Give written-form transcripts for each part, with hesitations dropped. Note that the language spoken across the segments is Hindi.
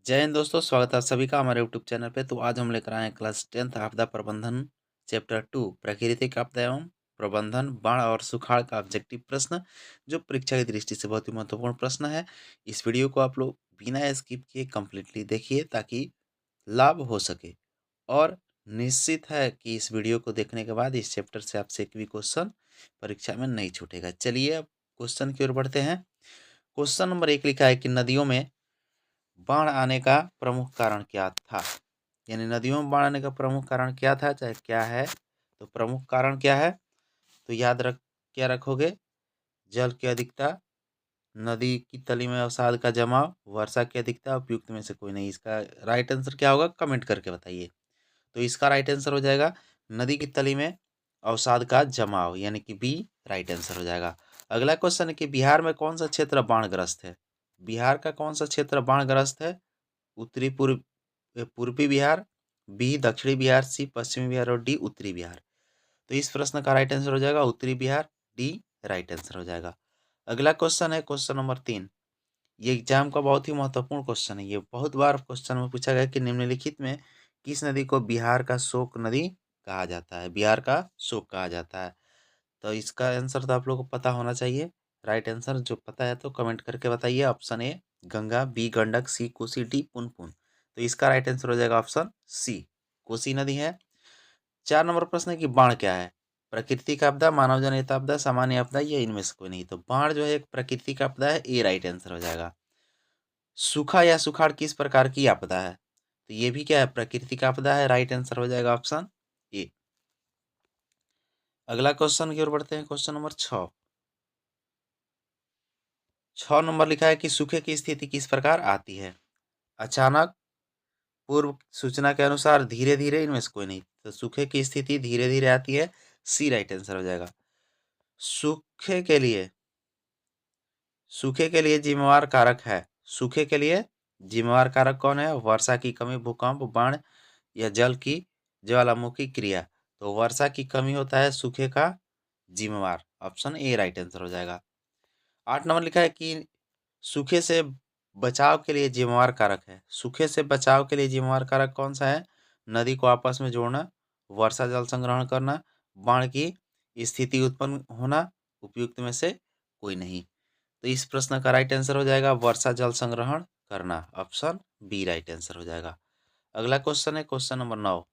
जय हिंद दोस्तों, स्वागत है आप सभी का हमारे यूट्यूब चैनल पे। तो आज हम लेकर आए हैं क्लास 10th आपदा प्रबंधन चैप्टर 2 प्राकृतिक आपदा एवं प्रबंधन बाढ़ और सुखाड़ का ऑब्जेक्टिव प्रश्न, जो परीक्षा की दृष्टि से बहुत ही महत्वपूर्ण प्रश्न है। इस वीडियो को आप लोग बिना स्किप किए कम्प्लीटली देखिए ताकि लाभ हो सके। और निश्चित है कि इस वीडियो को देखने के बाद इस चैप्टर से आपसे एक भी क्वेश्चन परीक्षा में नहीं छूटेगा। चलिए अब क्वेश्चन की ओर बढ़ते हैं। क्वेश्चन नंबर 1 लिखा है कि नदियों में बाढ़ आने का प्रमुख कारण क्या था। यानी नदियों में बाढ़ आने का प्रमुख कारण क्या था, चाहे क्या है। तो प्रमुख कारण क्या है, तो याद रख क्या रखोगे। जल की अधिकता, नदी की तली में अवसाद का जमाव, वर्षा की अधिकता, उपयुक्त में से कोई नहीं। इसका राइट आंसर क्या होगा, कमेंट करके बताइए। तो इसका राइट आंसर हो जाएगा नदी की तली में अवसाद का जमाव, यानी कि बी राइट आंसर हो जाएगा। अगला क्वेश्चन है कि बिहार में कौन सा क्षेत्र बाढ़ग्रस्त है। बिहार का कौन सा क्षेत्र बाढ़ग्रस्त है। उत्तरी पूर्वी बिहार, बी दक्षिणी बिहार, सी पश्चिमी बिहार और डी उत्तरी बिहार। तो इस प्रश्न का राइट आंसर हो जाएगा उत्तरी बिहार, डी राइट आंसर हो जाएगा। अगला क्वेश्चन है क्वेश्चन नंबर 3। ये एग्जाम का बहुत ही महत्वपूर्ण क्वेश्चन है। ये बहुत बार क्वेश्चन में पूछा गया कि निम्नलिखित में किस नदी को बिहार का शोक नदी कहा जाता है। बिहार का शोक कहा जाता है। तो इसका आंसर तो आप लोगों को पता होना चाहिए। राइट आंसर जो पता है तो कमेंट करके बताइए। Option A Ganga, B Gandak, C Kosi, D Punpun. तो इसका राइट आंसर हो जाएगा ऑप्शन सी, कोसी नदी है। 4 नंबर प्रश्न है कि बाढ़ क्या है। प्राकृतिक आपदा, मानव जनित आपदा, सामान्य आपदा या इनमें से कोई नहीं। तो बाढ़ जो है एक प्राकृतिक आपदा है, ए राइट आंसर हो जाएगा। सूखा या सुखाड़ किस प्रकार की आपदा है। तो ये भी क्या है, प्राकृतिक आपदा है। राइट आंसर हो जाएगा ऑप्शन ए। अगला क्वेश्चन की ओर बढ़ते हैं। क्वेश्चन नंबर 6 नंबर लिखा है कि सूखे की स्थिति किस प्रकार आती है। अचानक, पूर्व सूचना के अनुसार, धीरे धीरे, इनमें से कोई नहीं। तो सूखे की स्थिति धीरे धीरे आती है, सी राइट आंसर हो जाएगा। सूखे के लिए सूखे के लिए जिम्मेवार कारक है। सूखे के लिए जिम्मेवार कारक कौन है। वर्षा की कमी, भूकंप, बाढ़ या जल की ज्वालामुखी क्रिया। तो वर्षा की कमी होता है सूखे का जिम्मेवार। ऑप्शन ए राइट आंसर हो जाएगा। 8 नंबर लिखा है कि सूखे से बचाव के लिए जिम्मेवार कारक है। सूखे से बचाव के लिए जिम्मेवार कारक कौन सा है। नदी को आपस में जोड़ना, वर्षा जल संग्रहण करना, बाढ़ की स्थिति उत्पन्न होना, उपयुक्त में से कोई नहीं। तो इस प्रश्न का राइट आंसर हो जाएगा वर्षा जल संग्रहण करना। ऑप्शन बी राइट आंसर हो जाएगा। अगला क्वेश्चन है क्वेश्चन नंबर 9।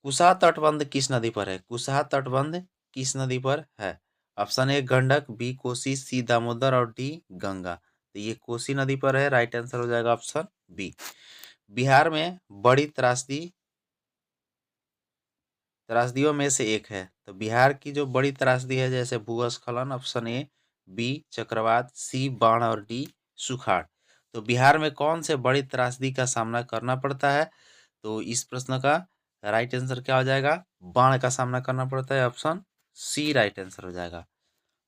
कुशा तटबंध किस नदी पर है। कुशा तटबंध किस नदी पर है। Option A Gandak, B Kosi, C Damodar और डी गंगा। तो ये कोसी नदी पर है। राइट आंसर हो जाएगा ऑप्शन बी। बिहार में बड़ी त्रासदियों में से एक है। तो बिहार की जो बड़ी त्रासदी है, जैसे भूस्खलन, ऑप्शन ए, बी चक्रवात, सी बाढ़ और डी सुखाड़। तो बिहार में कौन से बड़ी त्रासदी का सामना करना पड़ता है। तो इस प्रश्न का राइट आंसर क्या हो जाएगा, बाढ़ का सामना करना पड़ता है। ऑप्शन सी राइट आंसर हो जाएगा।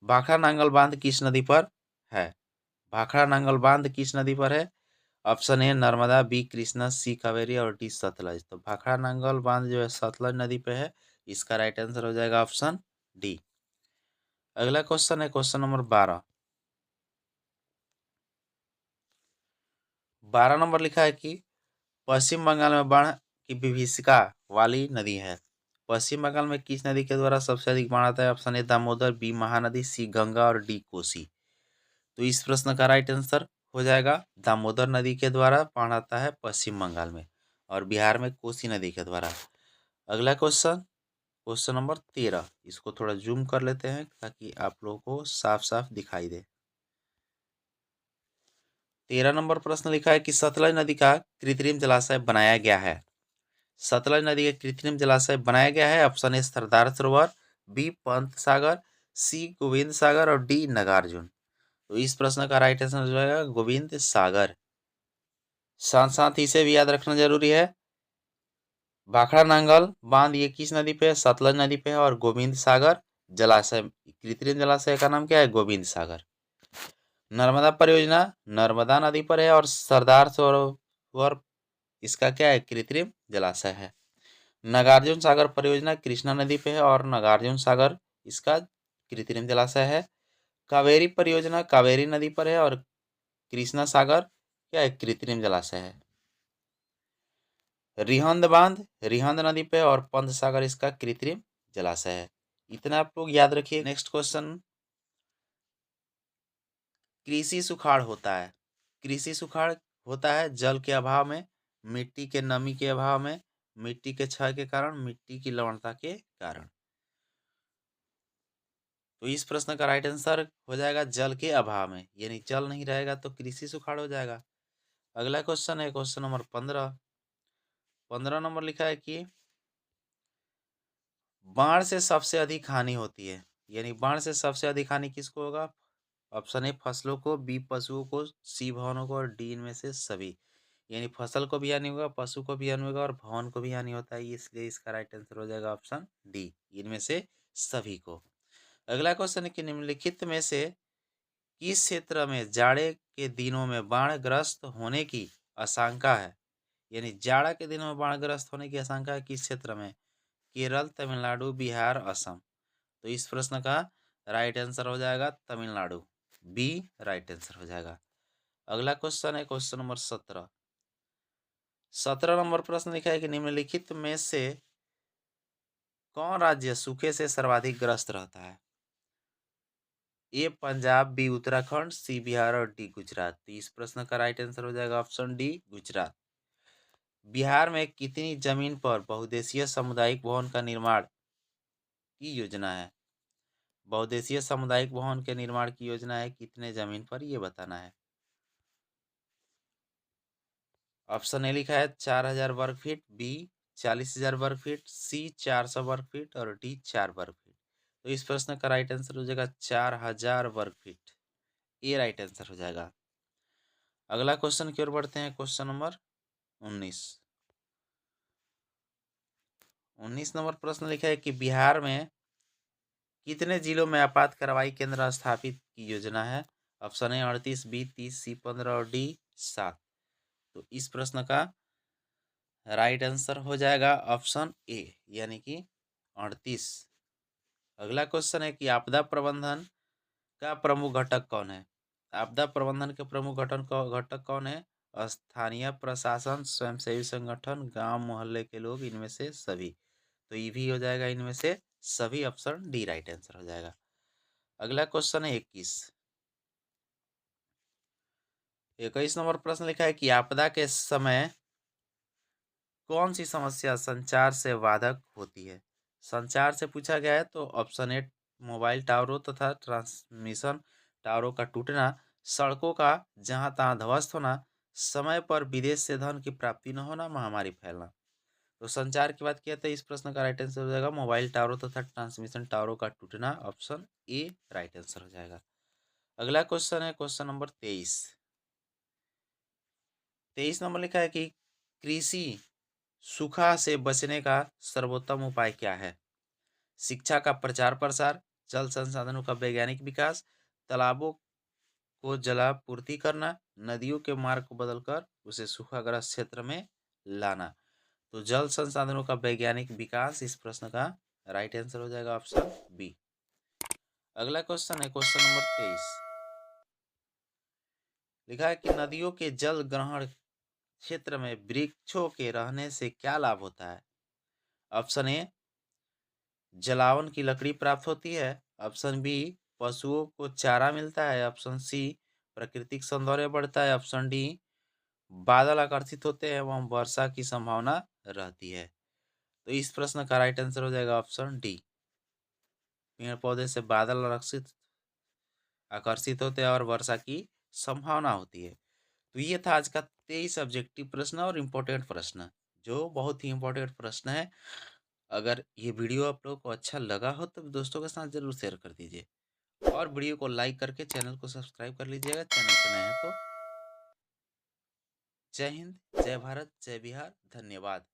भाखड़ा नांगल बांध किस नदी पर है। भाखड़ा नांगल बांध किस नदी पर है। Option A Narmada, B Krishna, C Kaveri और डी सतलज। तो भाखड़ा नांगल बांध जो है सतलज नदी पे है। इसका राइट आंसर हो जाएगा ऑप्शन डी। अगला क्वेश्चन है क्वेश्चन नंबर 12। 12 नंबर लिखा है कि पश्चिम बंगाल में बाढ़ की विभीषिका वाली नदी है। पश्चिम बंगाल में किस नदी के द्वारा सबसे अधिक बाढ़ आता है। Option A Damodar, B Mahanadi, C Ganga और डी कोसी। तो इस प्रश्न का राइट आंसर हो जाएगा दामोदर नदी के द्वारा बाढ़ आता है पश्चिम बंगाल में, और बिहार में कोसी नदी के द्वारा। अगला क्वेश्चन क्वेश्चन नंबर 13। इसको थोड़ा जूम कर लेते हैं ताकि आप लोगों को साफ साफ दिखाई दे। 13 नंबर प्रश्न लिखा है कि सतलज नदी का कृत्रिम जलाशय बनाया गया है। सतलज नदी का कृत्रिम जलाशय बनाया गया है। ऑप्शन ए सरदार सरोवर, बी पंत सागर, सी गोविंद सागर और डी नागार्जुन। तो इस प्रश्न का राइट आंसर हो जाएगा गोविंद सागर। साथ साथ इसे भी याद रखना जरूरी है, भाखड़ा नांगल बांध ये किस नदी पे है, सतलज नदी पे है। और गोविंद सागर जलाशय, कृत्रिम जलाशय का नाम क्या है, गोविंद सागर। नर्मदा परियोजना नर्मदा नदी पर है, और सरदार सरोवर इसका क्या है, कृत्रिम जलाशय है। नागार्जुन सागर परियोजना कृष्णा नदी पे है, और नागार्जुन सागर इसका कृत्रिम जलाशय है। कावेरी परियोजना कावेरी नदी पर है, और कृष्णा सागर क्या एक कृत्रिम जलाशय है। रिहंद बांध रिहंद नदी पे और पंत सागर इसका कृत्रिम जलाशय है। इतना आप लोग याद रखिए। नेक्स्ट क्वेश्चन, कृषि सुखाड़ होता है। कृषि सुखाड़ होता है जल के अभाव में, मिट्टी के नमी के अभाव में, मिट्टी के क्षय के कारण, मिट्टी की लवणता के कारण। तो इस प्रश्न का राइट आंसर हो जाएगा जल के अभाव में, यानी जल नहीं रहेगा तो कृषि सुखाड़ हो जाएगा। अगला क्वेश्चन है क्वेश्चन नंबर 15। 15 नंबर लिखा है कि बाढ़ से सबसे अधिक हानि होती है, यानी बाढ़ से सबसे अधिक हानि किसको होगा। ऑप्शन ए फसलों को, बी पशुओं को, सी भवनों को और डी इनमें से सभी। यानी फसल को भी हानि होगा, पशु को भी हानि होगा और भवन को भी हानि होता है, इसलिए इसका राइट आंसर हो जाएगा ऑप्शन डी, इनमें से सभी को। अगला क्वेश्चन है कि निम्नलिखित में से किस क्षेत्र में जाड़े के दिनों में बाढ़ग्रस्त होने की आशंका है। यानी जाड़ा के दिनों में बाढ़ग्रस्त होने की आशंका है किस क्षेत्र में। केरल, तमिलनाडु, बिहार, असम। तो इस प्रश्न का राइट आंसर हो जाएगा तमिलनाडु, बी राइट आंसर हो जाएगा। अगला क्वेश्चन है क्वेश्चन नंबर 17। 17 नंबर प्रश्न लिखा है कि निम्नलिखित में से कौन राज्य सूखे से सर्वाधिक ग्रस्त रहता है। ए पंजाब, बी उत्तराखंड, सी बिहार और डी गुजरात। तो इस प्रश्न का राइट आंसर हो जाएगा ऑप्शन डी गुजरात। बिहार में कितनी जमीन पर बहुउद्देशीय सामुदायिक भवन का निर्माण की योजना है। बहुउद्देशीय सामुदायिक भवन के निर्माण की योजना है कितने जमीन पर, ये बताना है। ऑप्शन ए लिखा है 4000 वर्ग फीट, बी 40,000 वर्ग फीट, सी 400 वर्ग फीट और डी 4 वर्ग फीट। तो इस प्रश्न का राइट आंसर हो जाएगा 4000 वर्ग फीट, ये राइट आंसर हो जाएगा। अगला क्वेश्चन की ओर बढ़ते हैं क्वेश्चन नंबर 19। 19 नंबर प्रश्न लिखा है कि बिहार में कितने जिलों में आपात कार्रवाई केंद्र स्थापित की योजना है। ऑप्शन ए 38, बी 30, सी 15 और डी 7। तो इस प्रश्न का राइट आंसर हो जाएगा ऑप्शन ए, यानी कि 38। अगला क्वेश्चन है कि आपदा प्रबंधन का प्रमुख घटक कौन है। आपदा प्रबंधन के प्रमुख घटक कौन है। स्थानीय प्रशासन, स्वयंसेवी संगठन, गांव मोहल्ले के लोग, इनमें से सभी। तो ये भी हो जाएगा इनमें से सभी, ऑप्शन डी राइट आंसर हो जाएगा। अगला क्वेश्चन है 21। 21 नंबर प्रश्न लिखा है कि आपदा के समय कौन सी समस्या संचार से बाधक होती है। संचार से पूछा गया है तो ऑप्शन ए मोबाइल टावरों तथा ट्रांसमिशन टावरों का टूटना, सड़कों का जहां तहां ध्वस्त होना, समय पर विदेश से धन की प्राप्ति न होना, महामारी फैलना। तो संचार की बात किया तो इस प्रश्न का राइट आंसर हो जाएगा मोबाइल टावरों तथा ट्रांसमिशन टावरों का टूटना, ऑप्शन ए राइट आंसर हो जाएगा। अगला क्वेश्चन है क्वेश्चन नंबर 23। 23 नंबर लिखा है कि कृषि सूखा से बचने का सर्वोत्तम उपाय क्या है। शिक्षा का प्रचार प्रसार, जल संसाधनों का वैज्ञानिक विकास, तालाबों को जलापूर्ति करना, नदियों के मार्ग को बदलकर उसे सूखाग्रस्त क्षेत्र में लाना। तो जल संसाधनों का वैज्ञानिक विकास, इस प्रश्न का राइट आंसर हो जाएगा ऑप्शन बी। अगला क्वेश्चन है क्वेश्चन नंबर 23। लिखा है कि नदियों के जल ग्रहण क्षेत्र में वृक्षों के रहने से क्या लाभ होता है। ऑप्शन ए जलावन की लकड़ी प्राप्त होती है, ऑप्शन बी पशुओं को चारा मिलता है, ऑप्शन सी प्राकृतिक सौंदर्य बढ़ता है, ऑप्शन डी बादल आकर्षित होते हैं एवं वर्षा की संभावना रहती है। तो इस प्रश्न का राइट आंसर हो जाएगा ऑप्शन डी, पेड़ पौधे से बादल आकर्षित होते हैं और वर्षा की संभावना होती है। तो ये था आज का 23 ऑब्जेक्टिव प्रश्न और इम्पोर्टेंट प्रश्न, जो बहुत ही इम्पोर्टेंट प्रश्न है। अगर ये वीडियो आप लोगों को अच्छा लगा हो तो दोस्तों के साथ जरूर शेयर कर दीजिए और वीडियो को लाइक करके चैनल को सब्सक्राइब कर लीजिएगा चैनल पर नए हैं तो। जय हिंद, जय भारत, जय बिहार, धन्यवाद।